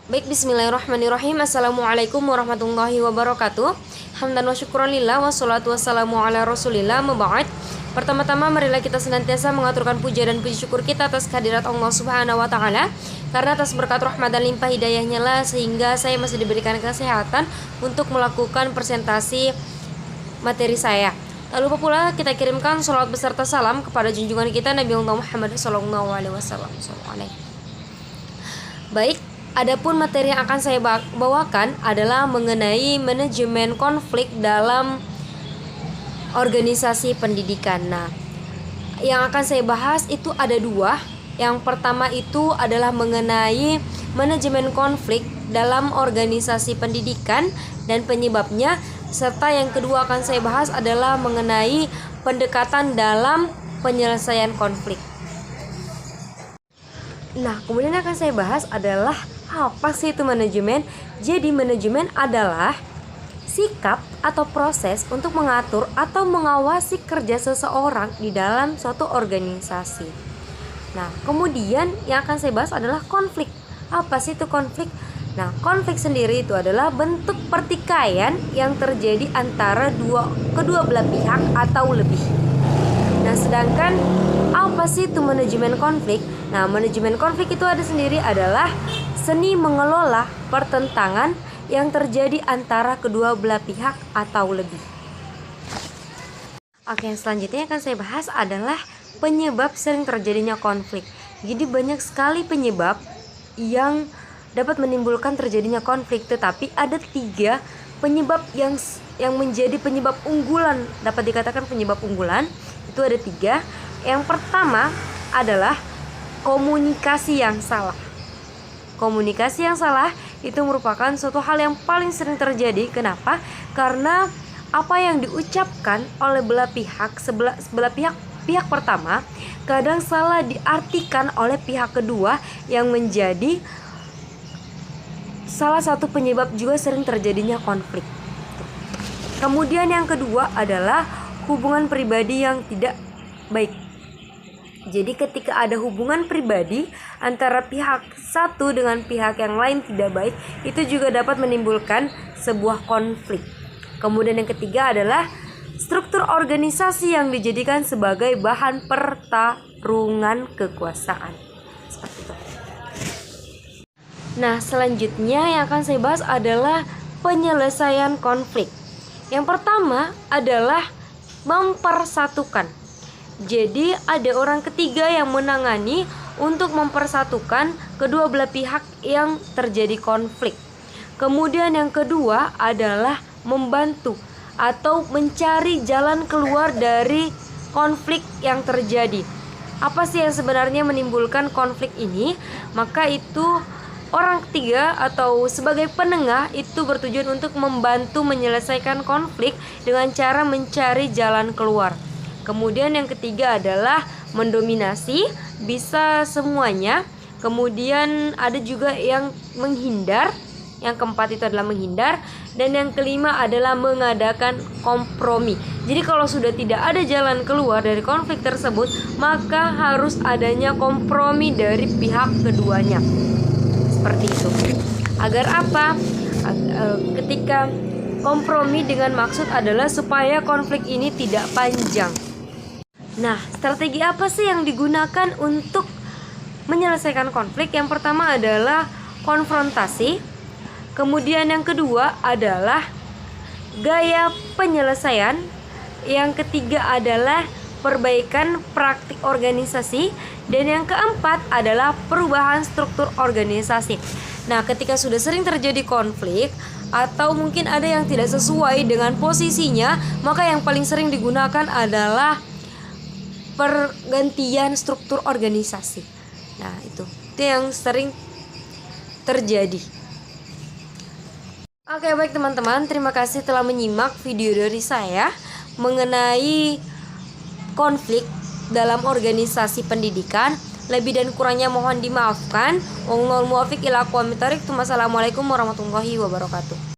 Baik, bismillahirrahmanirrahim. Assalamualaikum warahmatullahi wabarakatuh. Hamdan wa syukran lillah, wassalatu wassalamu ala rasulillah, maba'ad. Pertama-tama marilah kita senantiasa mengaturkan puja dan puji syukur kita atas kehadirat Allah subhanahu wa ta'ala. Karena atas berkat rahmat dan limpah hidayahnya lah sehingga saya masih diberikan kesehatan untuk melakukan presentasi materi saya. Tak lupa pula kita kirimkan sholawat beserta salam kepada junjungan kita Nabi Muhammad SAW. Baik, adapun materi yang akan saya bawakan adalah mengenai manajemen konflik dalam organisasi pendidikan. Nah, yang akan saya bahas itu ada dua. Yang pertama itu adalah mengenai manajemen konflik dalam organisasi pendidikan dan penyebabnya, serta yang kedua akan saya bahas adalah mengenai pendekatan dalam penyelesaian konflik. Nah, kemudian akan saya bahas adalah apa sih itu manajemen? Jadi manajemen adalah sikap atau proses untuk mengatur atau mengawasi kerja seseorang di dalam suatu organisasi. Nah, kemudian yang akan saya bahas adalah konflik. Apa sih itu konflik? Nah, konflik sendiri itu adalah bentuk pertikaian yang terjadi antara kedua belah pihak atau lebih. Nah, sedangkan apa sih itu manajemen konflik? Nah, manajemen konflik itu adalah seni mengelola pertentangan yang terjadi antara kedua belah pihak atau lebih. Oke, selanjutnya yang akan saya bahas adalah penyebab sering terjadinya konflik. Jadi banyak sekali penyebab yang dapat menimbulkan terjadinya konflik, tetapi ada 3 penyebab yang menjadi penyebab unggulan. Dapat dikatakan penyebab unggulan itu ada 3. Yang pertama adalah komunikasi yang salah. Komunikasi yang salah itu merupakan suatu hal yang paling sering terjadi. Kenapa? Karena apa yang diucapkan oleh pihak pertama kadang salah diartikan oleh pihak kedua, yang menjadi salah satu penyebab juga sering terjadinya konflik. Kemudian yang kedua adalah hubungan pribadi yang tidak baik. Jadi ketika ada hubungan pribadi antara pihak satu dengan pihak yang lain tidak baik, itu juga dapat menimbulkan sebuah konflik. Kemudian yang ketiga adalah struktur organisasi yang dijadikan sebagai bahan pertarungan kekuasaan. Seperti itu. Nah, selanjutnya yang akan saya bahas adalah penyelesaian konflik. Yang pertama adalah mempersatukan. Jadi ada orang ketiga yang menangani untuk mempersatukan kedua belah pihak yang terjadi konflik. Kemudian yang kedua adalah membantu atau mencari jalan keluar dari konflik yang terjadi. Apa sih yang sebenarnya menimbulkan konflik ini? Maka itu orang ketiga atau sebagai penengah itu bertujuan untuk membantu menyelesaikan konflik dengan cara mencari jalan keluar. Kemudian yang ketiga adalah mendominasi, bisa semuanya. Kemudian ada juga yang menghindar. Yang keempat itu adalah menghindar. Dan yang kelima adalah mengadakan kompromi. Jadi kalau sudah tidak ada jalan keluar dari konflik tersebut, maka harus adanya kompromi dari pihak keduanya. Seperti itu. Agar apa? Ketika kompromi dengan maksud adalah supaya konflik ini tidak panjang. Nah, strategi apa sih yang digunakan untuk menyelesaikan konflik? Yang pertama adalah konfrontasi. Kemudian yang kedua adalah gaya penyelesaian. Yang ketiga adalah perbaikan praktik organisasi. Dan yang keempat adalah perubahan struktur organisasi. Nah, ketika sudah sering terjadi konflik atau mungkin ada yang tidak sesuai dengan posisinya, maka yang paling sering digunakan adalah pergantian struktur organisasi. Nah, itu yang sering terjadi. Oke, baik teman-teman, terima kasih telah menyimak video dari saya mengenai konflik dalam organisasi pendidikan. Lebih dan kurangnya mohon dimaafkan. Wallahul muwaffiq ila aqwamit thoriq. Wassalamualaikum warahmatullahi wabarakatuh.